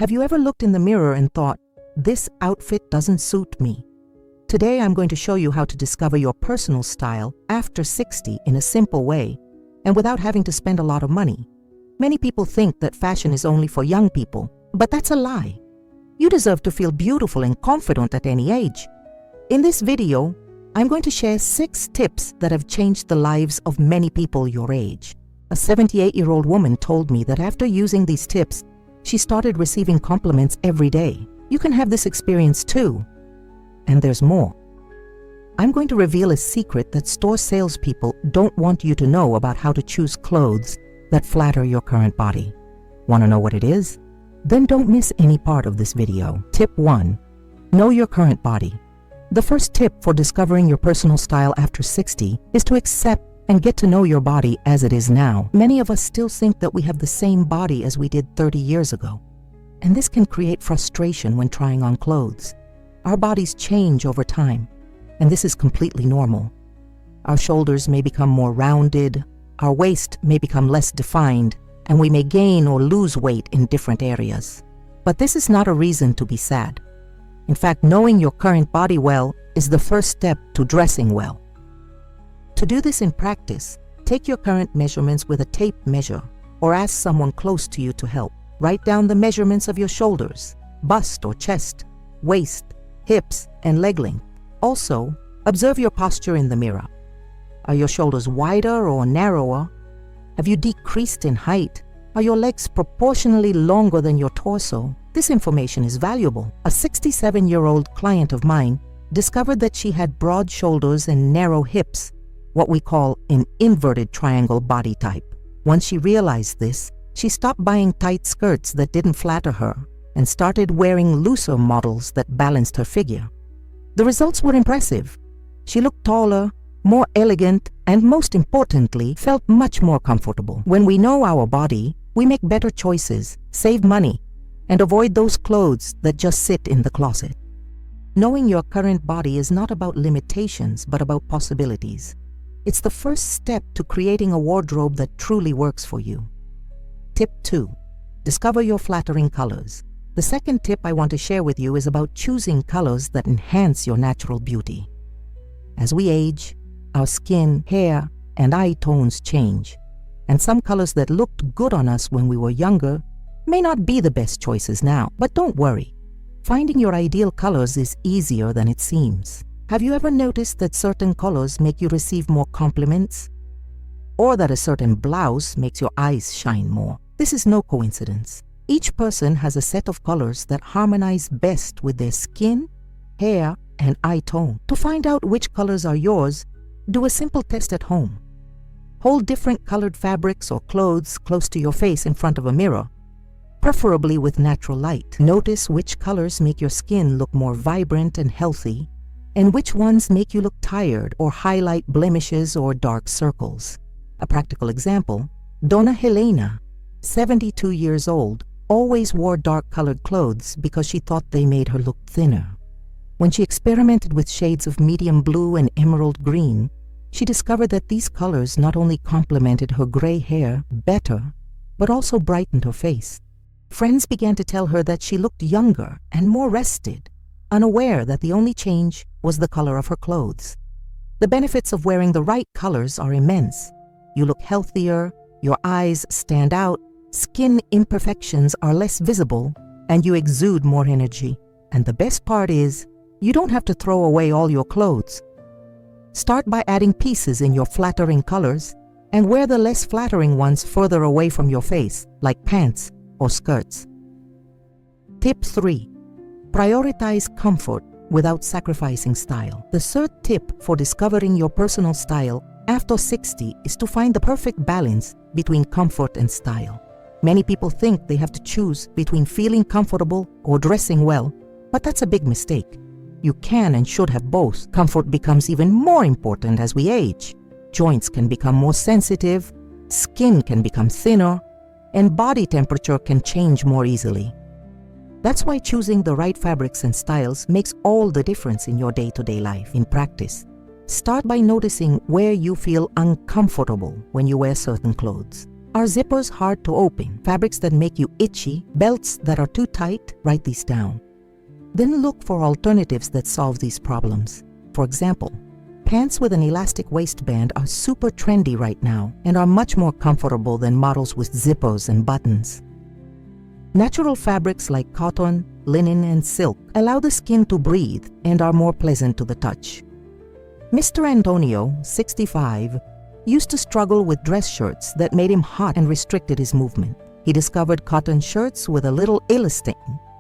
Have you ever looked in the mirror and thought, this outfit doesn't suit me? Today I'm going to show you how to discover your personal style after 60 in a simple way and without having to spend a lot of money. Many people think that fashion is only for young people, but that's a lie. You deserve to feel beautiful and confident at any age. In this video, I'm going to share 6 tips that have changed the lives of many people your age. A 78-year-old woman told me that after using these tips, she started receiving compliments every day. You can have this experience too. And there's more. I'm going to reveal a secret that store salespeople don't want you to know about how to choose clothes that flatter your current body. Want to know what it is? Then don't miss any part of this video. Tip 1. Know your current body. The first tip for discovering your personal style after 60 is to accept and get to know your body as it is now. Many of us still think that we have the same body as we did 30 years ago. And this can create frustration when trying on clothes. Our bodies change over time, and this is completely normal. Our shoulders may become more rounded, our waist may become less defined, and we may gain or lose weight in different areas. But this is not a reason to be sad. In fact, knowing your current body well is the first step to dressing well. To do this in practice, take your current measurements with a tape measure or ask someone close to you to help. Write down the measurements of your shoulders, bust or chest, waist, hips, and leg length. Also, observe your posture in the mirror. Are your shoulders wider or narrower? Have you decreased in height? Are your legs proportionally longer than your torso? This information is valuable. A 67-year-old client of mine discovered that she had broad shoulders and narrow hips, what we call an inverted triangle body type. Once she realized this, she stopped buying tight skirts that didn't flatter her and started wearing looser models that balanced her figure. The results were impressive. She looked taller, more elegant, and most importantly, felt much more comfortable. When we know our body, we make better choices, save money, and avoid those clothes that just sit in the closet. Knowing your current body is not about limitations, but about possibilities. It's the first step to creating a wardrobe that truly works for you. Tip 2. Discover your flattering colors. The second tip I want to share with you is about choosing colors that enhance your natural beauty. As we age, our skin, hair, and eye tones change, and some colors that looked good on us when we were younger may not be the best choices now. But don't worry. Finding your ideal colors is easier than it seems. Have you ever noticed that certain colors make you receive more compliments? Or that a certain blouse makes your eyes shine more? This is no coincidence. Each person has a set of colors that harmonize best with their skin, hair, and eye tone. To find out which colors are yours, do a simple test at home. Hold different colored fabrics or clothes close to your face in front of a mirror, preferably with natural light. Notice which colors make your skin look more vibrant and healthy, and which ones make you look tired or highlight blemishes or dark circles. A practical example, Donna Helena, 72 years old, always wore dark-colored clothes because she thought they made her look thinner. When she experimented with shades of medium blue and emerald green, she discovered that these colors not only complemented her gray hair better, but also brightened her face. Friends began to tell her that she looked younger and more rested, unaware that the only change was the color of her clothes. The benefits of wearing the right colors are immense. You look healthier, your eyes stand out, skin imperfections are less visible, and you exude more energy. And the best part is, you don't have to throw away all your clothes. Start by adding pieces in your flattering colors and wear the less flattering ones further away from your face, like pants or skirts. Tip 3. Prioritize comfort without sacrificing style. The third tip for discovering your personal style after 60 is to find the perfect balance between comfort and style. Many people think they have to choose between feeling comfortable or dressing well, but that's a big mistake. You can and should have both. Comfort becomes even more important as we age. Joints can become more sensitive, skin can become thinner, and body temperature can change more easily. That's why choosing the right fabrics and styles makes all the difference in your day-to-day life. In practice, start by noticing where you feel uncomfortable when you wear certain clothes. Are zippers hard to open? Fabrics that make you itchy? Belts that are too tight? Write these down. Then look for alternatives that solve these problems. For example, pants with an elastic waistband are super trendy right now and are much more comfortable than models with zippers and buttons. Natural fabrics like cotton, linen, and silk allow the skin to breathe and are more pleasant to the touch. Mr. Antonio, 65, used to struggle with dress shirts that made him hot and restricted his movement. He discovered cotton shirts with a little elastin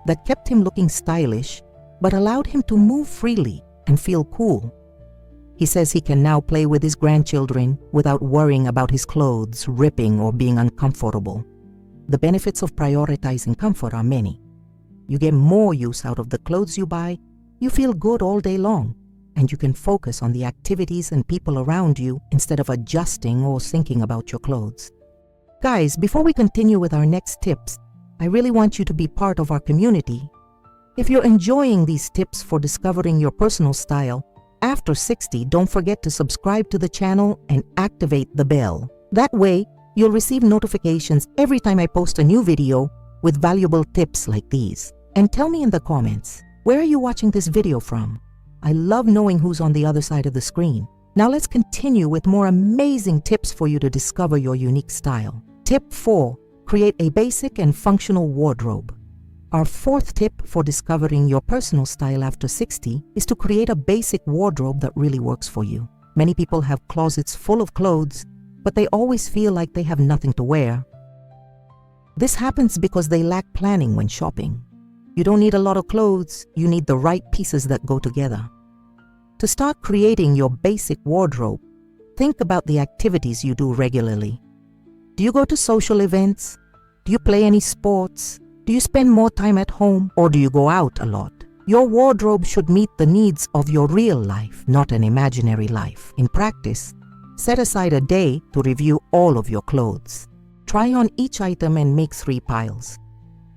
that kept him looking stylish but allowed him to move freely and feel cool. He says he can now play with his grandchildren without worrying about his clothes ripping or being uncomfortable. The benefits of prioritizing comfort are many. You get more use out of the clothes you buy, you feel good all day long, and you can focus on the activities and people around you instead of adjusting or thinking about your clothes. Guys, before we continue with our next tips, I really want you to be part of our community. If you're enjoying these tips for discovering your personal style after 60, don't forget to subscribe to the channel and activate the bell. That way, you'll receive notifications every time I post a new video with valuable tips like these. And tell me in the comments, where are you watching this video from? I love knowing who's on the other side of the screen. Now let's continue with more amazing tips for you to discover your unique style. Tip 4. Create a basic and functional wardrobe. Our fourth tip for discovering your personal style after 60 is to create a basic wardrobe that really works for you. Many people have closets full of clothes, but they always feel like they have nothing to wear. This happens because they lack planning when shopping. You don't need a lot of clothes, you need the right pieces that go together. To start creating your basic wardrobe, think about the activities you do regularly. Do you go to social events? Do you play any sports? Do you spend more time at home, or do you go out a lot? Your wardrobe should meet the needs of your real life, not an imaginary life. In practice, set aside a day to review all of your clothes. Try on each item and make 3 piles.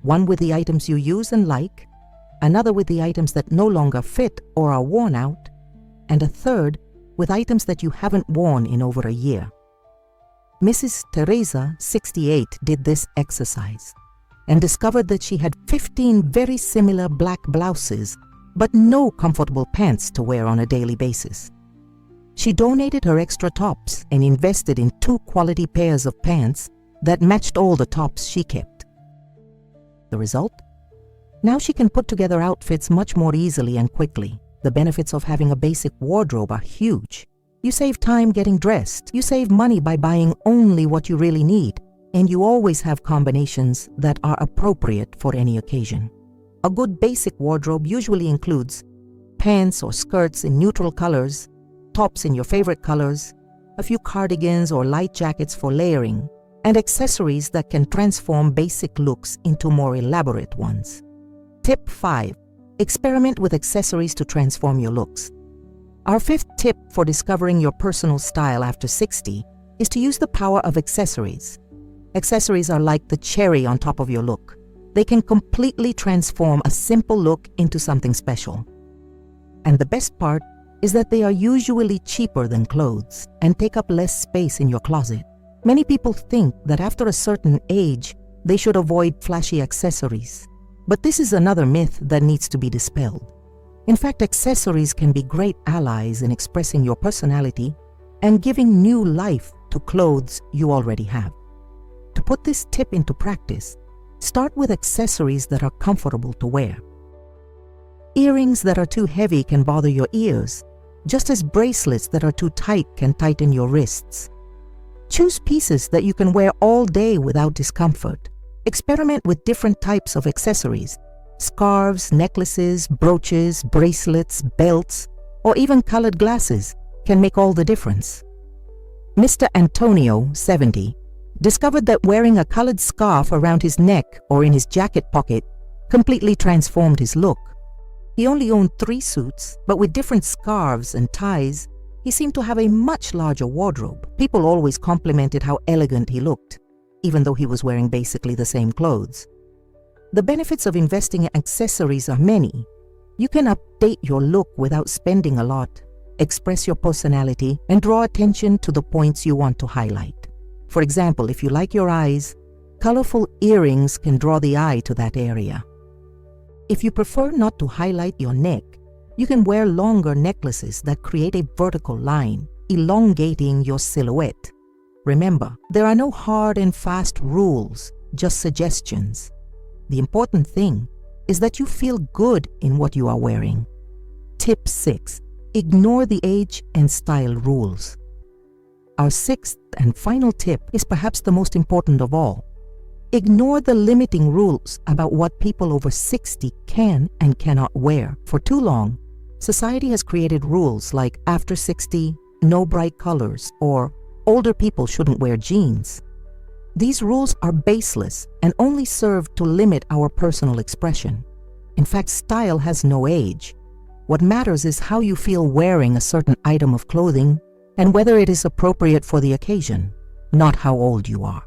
One with the items you use and like, another with the items that no longer fit or are worn out, and a third with items that you haven't worn in over a year. Mrs. Teresa, 68, did this exercise and discovered that she had 15 very similar black blouses, but no comfortable pants to wear on a daily basis. She donated her extra tops and invested in 2 quality pairs of pants that matched all the tops she kept. The result? Now she can put together outfits much more easily and quickly. The benefits of having a basic wardrobe are huge. You save time getting dressed, you save money by buying only what you really need, and you always have combinations that are appropriate for any occasion. A good basic wardrobe usually includes pants or skirts in neutral colors, tops in your favorite colors, a few cardigans or light jackets for layering, and accessories that can transform basic looks into more elaborate ones. Tip 5. Experiment with accessories to transform your looks. Our 5th tip for discovering your personal style after 60 is to use the power of accessories. Accessories are like the cherry on top of your look. They can completely transform a simple look into something special. And the best part is that they are usually cheaper than clothes and take up less space in your closet. Many people think that after a certain age, they should avoid flashy accessories. But this is another myth that needs to be dispelled. In fact, accessories can be great allies in expressing your personality and giving new life to clothes you already have. To put this tip into practice, start with accessories that are comfortable to wear. Earrings that are too heavy can bother your ears, just as bracelets that are too tight can tighten your wrists. Choose pieces that you can wear all day without discomfort. Experiment with different types of accessories. Scarves, necklaces, brooches, bracelets, belts, or even colored glasses can make all the difference. Mr. Antonio, 70, discovered that wearing a colored scarf around his neck or in his jacket pocket completely transformed his look. He only owned 3 suits, but with different scarves and ties, he seemed to have a much larger wardrobe. People always complimented how elegant he looked, even though he was wearing basically the same clothes. The benefits of investing in accessories are many. You can update your look without spending a lot, express your personality, and draw attention to the points you want to highlight. For example, if you like your eyes, colorful earrings can draw the eye to that area. If you prefer not to highlight your neck, you can wear longer necklaces that create a vertical line, elongating your silhouette. Remember, there are no hard and fast rules, just suggestions. The important thing is that you feel good in what you are wearing. Tip 6. Ignore the age and style rules. Our sixth and final tip is perhaps the most important of all. Ignore the limiting rules about what people over 60 can and cannot wear. For too long, society has created rules like after 60, no bright colors, or older people shouldn't wear jeans. These rules are baseless and only serve to limit our personal expression. In fact, style has no age. What matters is how you feel wearing a certain item of clothing and whether it is appropriate for the occasion, not how old you are.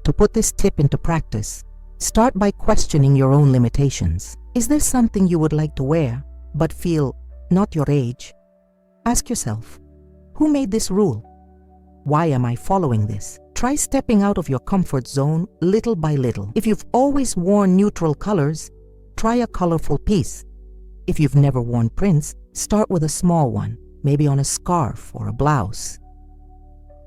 To put this tip into practice, start by questioning your own limitations. Is there something you would like to wear but feel not your age? Ask yourself, who made this rule? Why am I following this? Try stepping out of your comfort zone little by little. If you've always worn neutral colors, try a colorful piece. If you've never worn prints, start with a small one, maybe on a scarf or a blouse.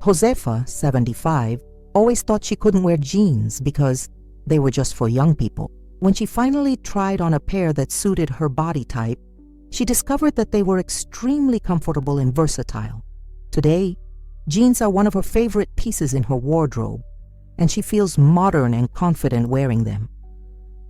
Josefa, 75, always thought she couldn't wear jeans because they were just for young people. When she finally tried on a pair that suited her body type, she discovered that they were extremely comfortable and versatile. Today, jeans are one of her favorite pieces in her wardrobe, and she feels modern and confident wearing them.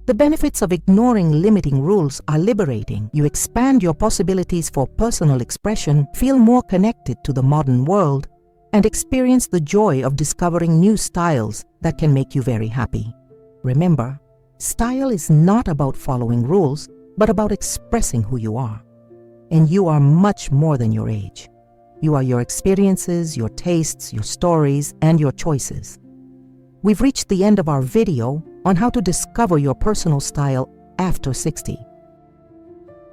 The benefits of ignoring limiting rules are liberating. You expand your possibilities for personal expression, feel more connected to the modern world, and experience the joy of discovering new styles that can make you very happy. Remember, style is not about following rules, but about expressing who you are. And you are much more than your age. You are your experiences, your tastes, your stories, and your choices. We've reached the end of our video on how to discover your personal style after 60.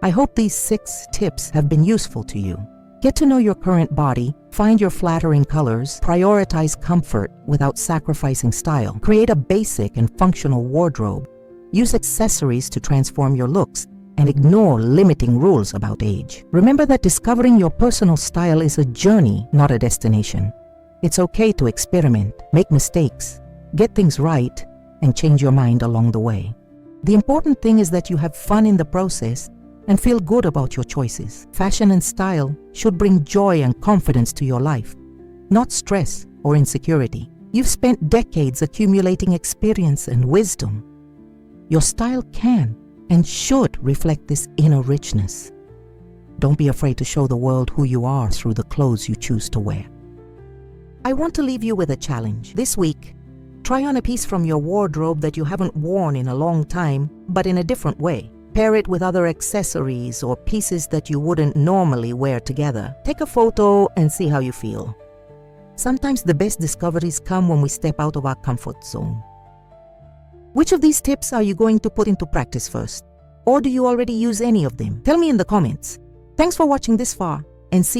I hope these 6 tips have been useful to you. Get to know your current body, find your flattering colors, prioritize comfort without sacrificing style, create a basic and functional wardrobe, use accessories to transform your looks, and ignore limiting rules about age. Remember that discovering your personal style is a journey, not a destination. It's okay to experiment, make mistakes, get things right, and change your mind along the way. The important thing is that you have fun in the process and feel good about your choices. Fashion and style should bring joy and confidence to your life, not stress or insecurity. You've spent decades accumulating experience and wisdom. Your style can and should reflect this inner richness. Don't be afraid to show the world who you are through the clothes you choose to wear. I want to leave you with a challenge. This week, try on a piece from your wardrobe that you haven't worn in a long time, but in a different way. Pair it with other accessories or pieces that you wouldn't normally wear together. Take a photo and see how you feel. Sometimes the best discoveries come when we step out of our comfort zone. Which of these tips are you going to put into practice first? Or do you already use any of them? Tell me in the comments. Thanks for watching this far, and see you